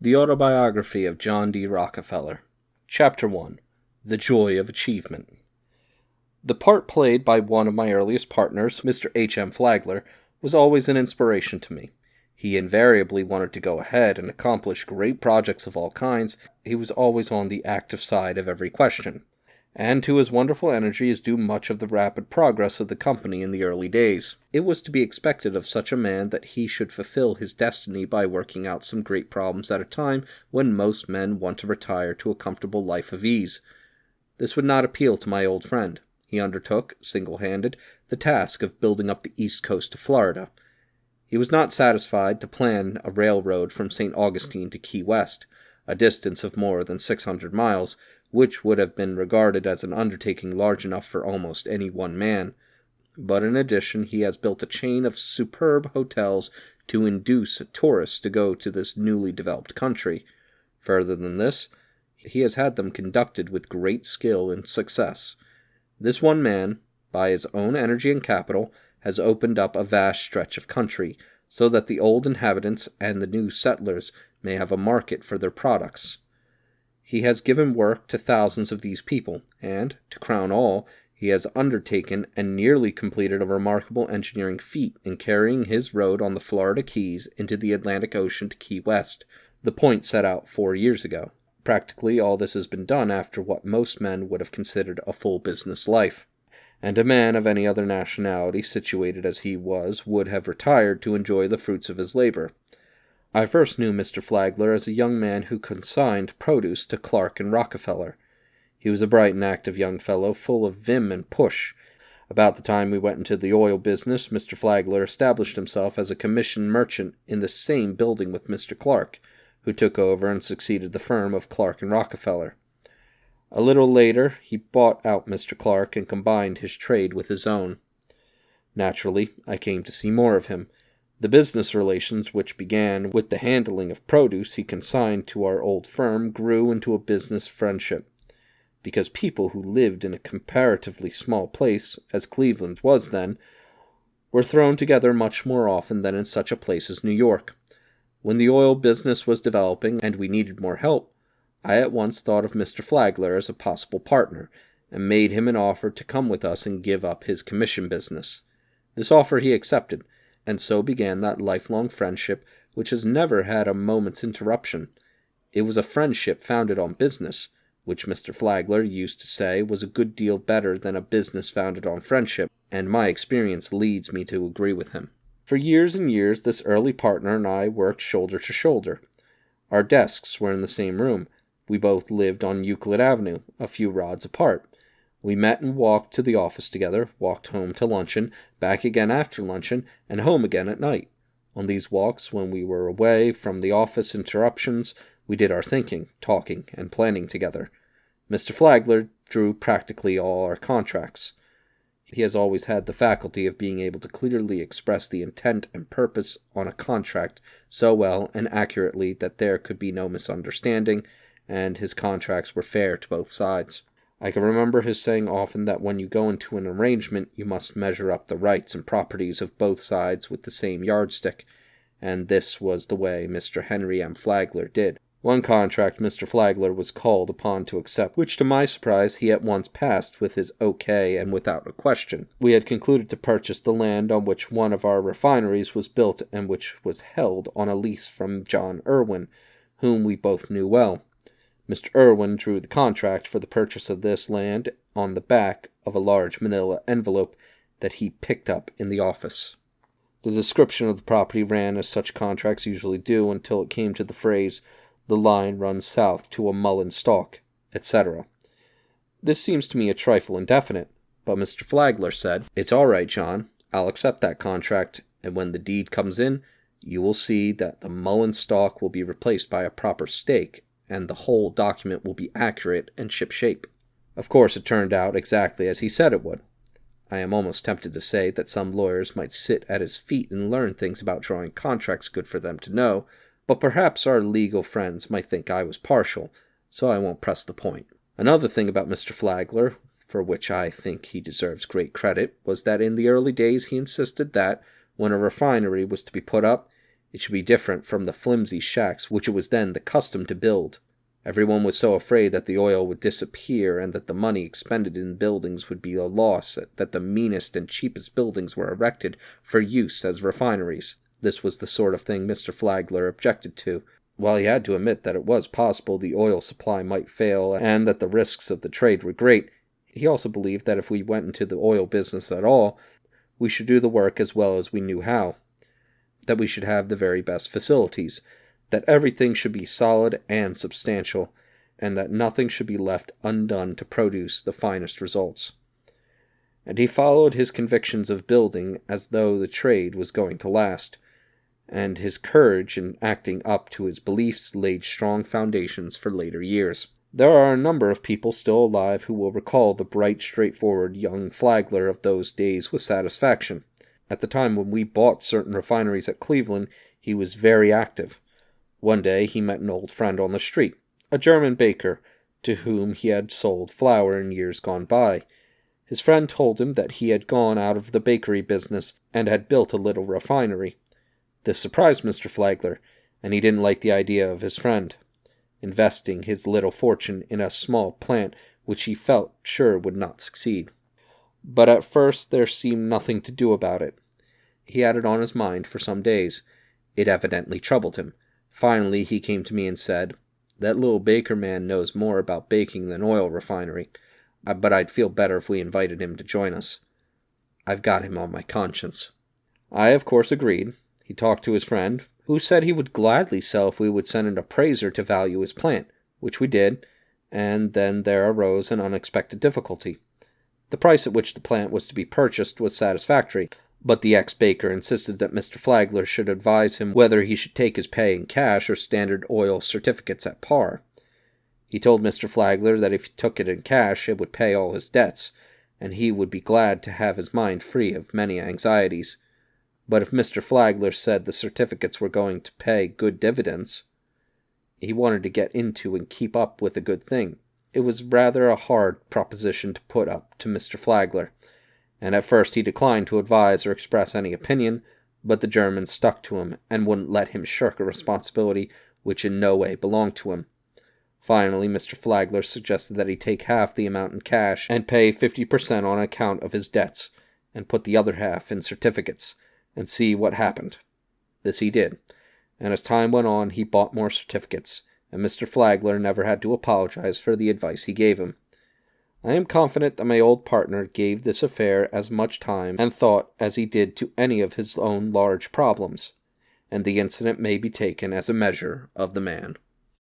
The Autobiography of John D. Rockefeller. Chapter 1. The Joy of Achievement. The part played by one of my earliest partners, Mr. H.M. Flagler, was always an inspiration to me. He invariably wanted to go ahead and accomplish great projects of all kinds. He was always on the active side of every question. And to his wonderful energy is due much of the rapid progress of the company in the early days. It was to be expected of such a man that he should fulfill his destiny by working out some great problems at a time when most men want to retire to a comfortable life of ease. This would not appeal to my old friend. He undertook, single-handed, the task of building up the east coast of Florida. He was not satisfied to plan a railroad from St. Augustine to Key West, a distance of more than 600 miles, which would have been regarded as an undertaking large enough for almost any one man. But in addition, he has built a chain of superb hotels to induce tourists to go to this newly developed country. Further than this, he has had them conducted with great skill and success. This one man, by his own energy and capital, has opened up a vast stretch of country, so that the old inhabitants and the new settlers may have a market for their products. He has given work to thousands of these people, and, to crown all, he has undertaken and nearly completed a remarkable engineering feat in carrying his road on the Florida Keys into the Atlantic Ocean to Key West, the point set out 4 years ago. Practically all this has been done after what most men would have considered a full business life, and a man of any other nationality situated as he was would have retired to enjoy the fruits of his labor. I first knew Mr. Flagler as a young man who consigned produce to Clark and Rockefeller. He was a bright and active young fellow, full of vim and push. About the time we went into the oil business, Mr. Flagler established himself as a commission merchant in the same building with Mr. Clark, who took over and succeeded the firm of Clark and Rockefeller. A little later, he bought out Mr. Clark and combined his trade with his own. Naturally, I came to see more of him. The business relations, which began with the handling of produce he consigned to our old firm, grew into a business friendship, because people who lived in a comparatively small place, as Cleveland was then, were thrown together much more often than in such a place as New York. When the oil business was developing and we needed more help, I at once thought of Mr. Flagler as a possible partner, and made him an offer to come with us and give up his commission business. This offer he accepted, and so began that lifelong friendship which has never had a moment's interruption. It was a friendship founded on business, which Mr. Flagler used to say was a good deal better than a business founded on friendship, and my experience leads me to agree with him. For years and years this early partner and I worked shoulder to shoulder. Our desks were in the same room. We both lived on Euclid Avenue, a few rods apart. We met and walked to the office together, walked home to luncheon, back again after luncheon, and home again at night. On these walks, when we were away from the office interruptions, we did our thinking, talking, and planning together. Mr. Flagler drew practically all our contracts. He has always had the faculty of being able to clearly express the intent and purpose on a contract so well and accurately that there could be no misunderstanding, and his contracts were fair to both sides. I can remember his saying often that when you go into an arrangement, you must measure up the rights and properties of both sides with the same yardstick, and this was the way Mr. Henry M. Flagler did. One contract Mr. Flagler was called upon to accept, which to my surprise he at once passed with his okay and without a question. We had concluded to purchase the land on which one of our refineries was built and which was held on a lease from John Irwin, whom we both knew well. Mr. Irwin drew the contract for the purchase of this land on the back of a large manila envelope that he picked up in the office. The description of the property ran as such contracts usually do until it came to the phrase, "The line runs south to a mullein stalk," etc. This seems to me a trifle indefinite, but Mr. Flagler said, "It's all right, John. I'll accept that contract, and when the deed comes in, you will see that the mullein stalk will be replaced by a proper stake, and the whole document will be accurate and shipshape." Of course, it turned out exactly as he said it would. I am almost tempted to say that some lawyers might sit at his feet and learn things about drawing contracts good for them to know, but perhaps our legal friends might think I was partial, so I won't press the point. Another thing about Mr. Flagler, for which I think he deserves great credit, was that in the early days he insisted that, when a refinery was to be put up, It should be different from the flimsy shacks which it was then the custom to build. Everyone was so afraid that the oil would disappear and that the money expended in buildings would be a loss that the meanest and cheapest buildings were erected for use as refineries. This was the sort of thing Mr. Flagler objected to. While he had to admit that it was possible the oil supply might fail and that the risks of the trade were great, he also believed that if we went into the oil business at all, we should do the work as well as we knew how, that we should have the very best facilities, that everything should be solid and substantial, and that nothing should be left undone to produce the finest results. And he followed his convictions of building as though the trade was going to last, and his courage in acting up to his beliefs laid strong foundations for later years. There are a number of people still alive who will recall the bright, straightforward young Flagler of those days with satisfaction. At the time when we bought certain refineries at Cleveland, he was very active. One day he met an old friend on the street, a German baker, to whom he had sold flour in years gone by. His friend told him that he had gone out of the bakery business and had built a little refinery. This surprised Mr. Flagler, and he didn't like the idea of his friend investing his little fortune in a small plant which he felt sure would not succeed. But at first there seemed nothing to do about it. He had it on his mind for some days. It evidently troubled him. Finally he came to me and said, "That little baker man knows more about baking than oil refinery, but I'd feel better if we invited him to join us. I've got him on my conscience." I, of course, agreed. He talked to his friend, who said he would gladly sell if we would send an appraiser to value his plant, which we did, and then there arose an unexpected difficulty. The price at which the plant was to be purchased was satisfactory, but the ex-baker insisted that Mr. Flagler should advise him whether he should take his pay in cash or Standard Oil certificates at par. He told Mr. Flagler that if he took it in cash, it would pay all his debts, and he would be glad to have his mind free of many anxieties. But if Mr. Flagler said the certificates were going to pay good dividends, he wanted to get into and keep up with a good thing. It was rather a hard proposition to put up to Mr. Flagler, and at first he declined to advise or express any opinion, but the German stuck to him and wouldn't let him shirk a responsibility which in no way belonged to him. Finally, Mr. Flagler suggested that he take half the amount in cash and pay 50% on account of his debts, and put the other half in certificates, and see what happened. This he did, and as time went on he bought more certificates, and Mr. Flagler never had to apologize for the advice he gave him. I am confident that my old partner gave this affair as much time and thought as he did to any of his own large problems, and the incident may be taken as a measure of the man.